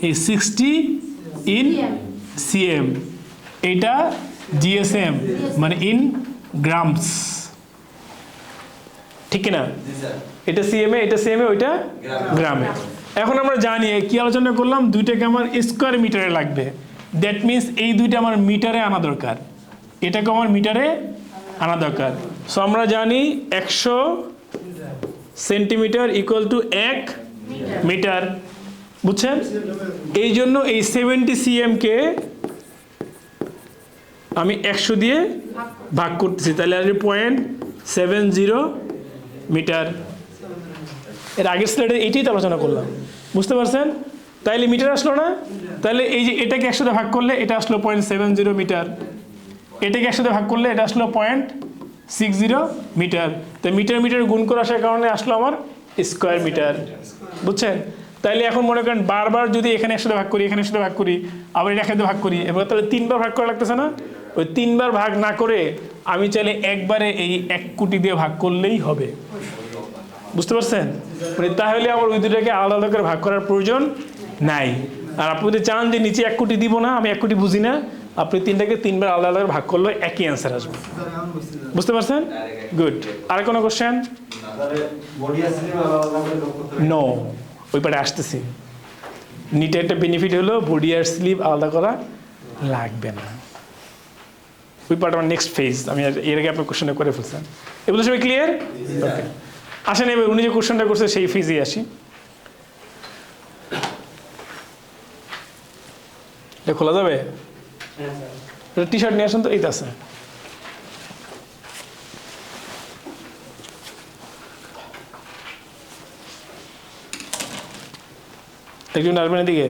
এই 60 in CM, এটা GSM মানে ইন গ্রামস, ঠিক কিনা? এটা সিএমএ, এটা সিএমএ, ওইটা গ্রামে। এখন আমরা জানি কি আলোচনা করলাম, দুইটাকে আমার স্কোয়ার মিটারে লাগবে। দ্যাট মিনস এই দুইটা আমার মিটারে আনা দরকার, এটাকে আমার মিটারে আনা দরকার। সো আমরা জানি 100 সেন্টিমিটার ইকুয়াল টু 1 মিটার, বুঝছেন? এই জন্য এই 70 সিএমকে আমি 100 দিয়ে ভাগ করতেছি, তাহলে আসবে 0.70 মিটার। এর আগের স্লাইডে এইটাই তো আলোচনা করলাম, বুঝতে পারছেন? তাইলে মিটার আসলো না? তাহলে এই যে এটাকে 100 দিয়ে ভাগ করলে এটা আসলো 0.70 মিটার, এটাকে 100 দিয়ে ভাগ করলে এটা আসলো 0.60 মিটার। তো মিটার মিটার গুণ করে আসার কারণে আসলো আমার স্কোয়ার মিটার, বুঝছেন? তাইলে এখন মনে করেন বারবার যদি এখানে 100 দিয়ে ভাগ করি, এখানে 100 দিয়ে ভাগ করি, আবার এটা 100 দিয়ে ভাগ করি, এবার তাহলে 3বার ভাগ করা লাগতেছে না? ওই 3বার ভাগ না করে আমি চাইলে একবারে এই 1 কোটি দিয়ে ভাগ করলেই হবে, বুঝতে পারছেন? মানে তাহলে আমার ওই দুটাকে আলাদা আলাদা করে ভাগ করার প্রয়োজন নাই। আর আপনি যদি চান যে নিচে 1 কোটি দিব না, আমি 1 কোটি বুঝি না, আপনি 3টাকে 3বার আলাদা আলাদা ভাগ করলে একই অ্যান্সার আসবে, বুঝতে পারছেন? গুড। আর কোনো কোশ্চেন? নো, ওই পারে আসতেছি। নিটে একটা বেনিফিট হলো বডি আর স্লিভ আলাদা করা লাগবে না। ওই পার্ট আমার নেক্সট ফেজ, আমি এর আগে আপনার কোশ্চেনটা করে ফেলছেন। এগুলো সবাই ক্লিয়ার? ওকে, আসেন এবার উনি যে কোশ্চেনটা করছে সেই ফেজে আসি। এটা খোলা যাবে? টি শার্ট নিয়ে আসেন তো, এইটা আছে। একজন আসবেন এদিকে।